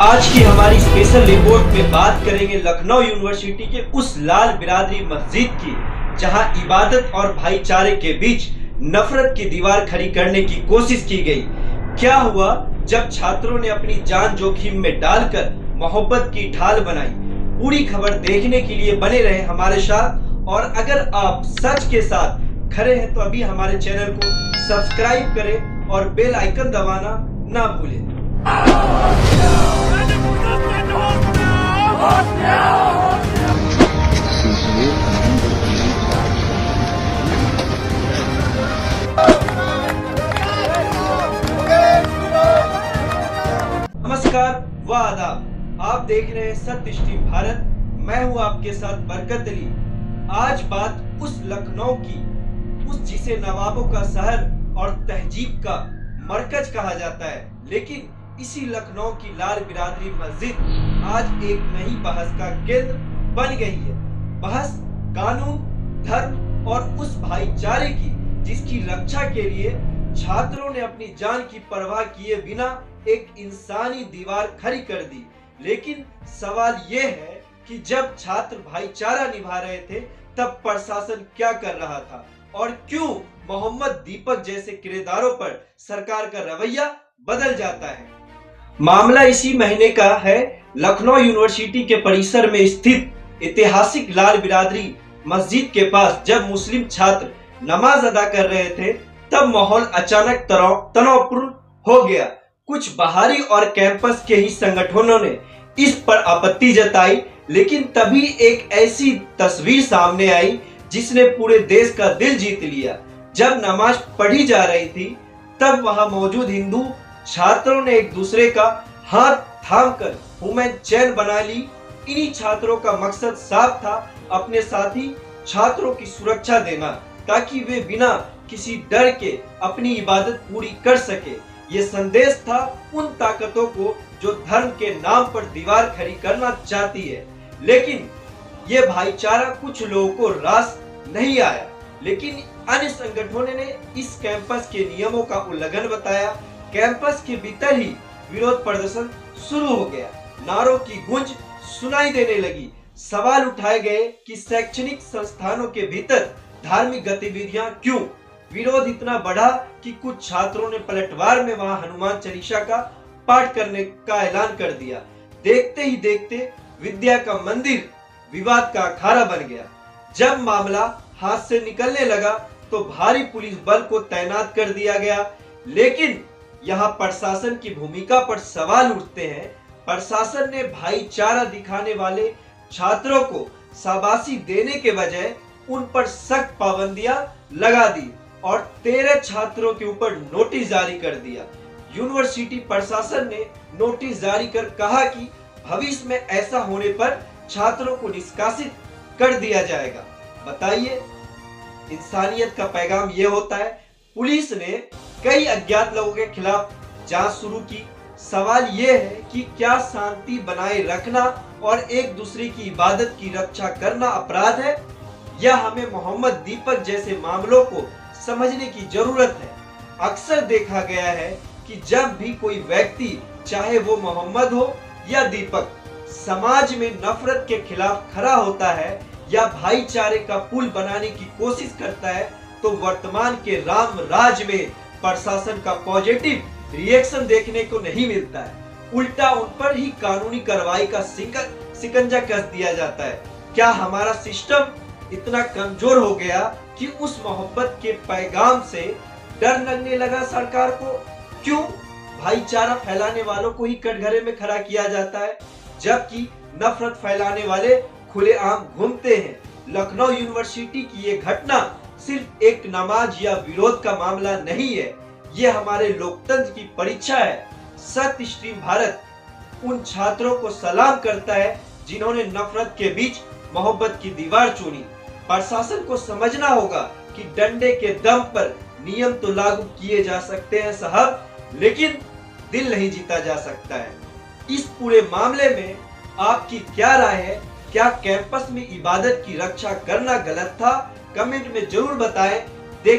आज की हमारी स्पेशल रिपोर्ट में बात करेंगे लखनऊ यूनिवर्सिटी के उस लाल बिरादरी मस्जिद की जहां इबादत और भाईचारे के बीच नफरत की दीवार खड़ी करने की कोशिश की गई। क्या हुआ जब छात्रों ने अपनी जान जोखिम में डालकर मोहब्बत की ढाल बनाई। पूरी खबर देखने के लिए बने रहे हमारे साथ, और अगर आप सच के साथ खड़े हैं तो अभी हमारे चैनल को सब्सक्राइब करें और बेल आइकन दबाना ना भूलें। नमस्कार व आदाब, आप देख रहे हैं सत्य स्ट्रीम भारत। मैं हूं आपके साथ बरकत अली। आज बात उस लखनऊ की, उस जिसे नवाबों का शहर और तहजीब का मरकज कहा जाता है, लेकिन इसी लखनऊ की लाल बिरादरी मस्जिद आज एक नई बहस का केंद्र बन गई है। बहस कानून, धर्म और उस भाईचारे की जिसकी रक्षा के लिए छात्रों ने अपनी जान की परवाह किए बिना एक इंसानी दीवार खड़ी कर दी। लेकिन सवाल यह है कि जब छात्र भाईचारा निभा रहे थे तब प्रशासन क्या कर रहा था, और क्यों मोहम्मद दीपक जैसे किरदारों पर सरकार का रवैया बदल जाता है। मामला इसी महीने का है। लखनऊ यूनिवर्सिटी के परिसर में स्थित ऐतिहासिक लाल बिरादरी मस्जिद के पास जब मुस्लिम छात्र नमाज अदा कर रहे थे तब माहौल अचानक तनावपूर्ण हो गया। कुछ बाहरी और कैंपस के ही संगठनों ने इस पर आपत्ति जताई, लेकिन तभी एक ऐसी तस्वीर सामने आई जिसने पूरे देश का दिल जीत लिया। जब नमाज पढ़ी जा रही थी तब वहां मौजूद हिंदू छात्रों ने एक दूसरे का हाथ थामकर हुमैन चैन बना ली। इन्हीं छात्रों का मकसद साफ था, अपने साथी छात्रों की सुरक्षा देना ताकि वे बिना किसी डर के अपनी इबादत पूरी कर सके। ये संदेश था उन ताकतों को जो धर्म के नाम पर दीवार खड़ी करना चाहती है। लेकिन ये भाईचारा कुछ लोगों को रास नहीं आया, लेकिन अन्य संगठनों ने इस कैंपस के नियमों का उल्लंघन बताया। कैंपस के भीतर ही विरोध प्रदर्शन शुरू हो गया। नारों की गूंज सुनाई देने लगी। सवाल उठाए गए कि शैक्षणिक संस्थानों के भीतर धार्मिक गतिविधियां क्यों। विरोध इतना बढ़ा कि कुछ छात्रों ने पलटवार में वहां हनुमान चालीसा का पाठ करने का ऐलान कर दिया। देखते ही देखते विद्या का मंदिर विवाद का अखाड़ा बन गया। जब मामला हाथ से निकलने लगा तो भारी पुलिस बल को तैनात कर दिया गया। लेकिन यहाँ प्रशासन की भूमिका पर सवाल उठते हैं। प्रशासन ने भाईचारा दिखाने वाले छात्रों को शाबाशी देने के बजाय उन पर सख्त पाबंदियां लगा दी और 13 छात्रों के ऊपर नोटिस जारी कर दिया। यूनिवर्सिटी प्रशासन ने नोटिस जारी कर कहा कि भविष्य में ऐसा होने पर छात्रों को निष्कासित कर दिया जाएगा। बताइए, इंसानियत का पैगाम ये होता है। पुलिस ने कई अज्ञात लोगों के खिलाफ जांच शुरू की। सवाल ये है कि क्या शांति बनाए रखना और एक दूसरे की इबादत की रक्षा करना अपराध है, या हमें मोहम्मद दीपक जैसे मामलों को समझने की जरूरत है। अक्सर देखा गया है कि जब भी कोई व्यक्ति, चाहे वो मोहम्मद हो या दीपक, समाज में नफरत के खिलाफ खड़ा होता है या भाईचारे का पुल बनाने की कोशिश करता है तो वर्तमान के राम राज में प्रशासन का पॉजिटिव रिएक्शन देखने को नहीं मिलता है। उल्टा उन पर ही कानूनी कार्रवाई का शिकंजा कस दिया जाता है। क्या हमारा सिस्टम इतना कमजोर हो गया कि उस मोहब्बत के पैगाम से डर लगने लगा सरकार को? क्यों भाईचारा फैलाने वालों को ही कटघरे में खड़ा किया जाता है, जबकि नफरत फैलाने वाले खुलेआम घूमते हैं? लखनऊ यूनिवर्सिटी की ये घटना सिर्फ एक नमाज या विरोध का मामला नहीं है, ये हमारे लोकतंत्र की परीक्षा है। सत्य स्ट्रीम भारत उन छात्रों को सलाम करता है जिन्होंने नफरत के बीच मोहब्बत की दीवार चुनी। प्रशासन को समझना होगा कि डंडे के दम पर नियम तो लागू किए जा सकते हैं साहब, लेकिन दिल नहीं जीता जा सकता है। इस पूरे मामले में आपकी क्या राय है? क्या कैंपस में इबादत की रक्षा करना गलत था? कमेंट में जरूर बताएं। देखते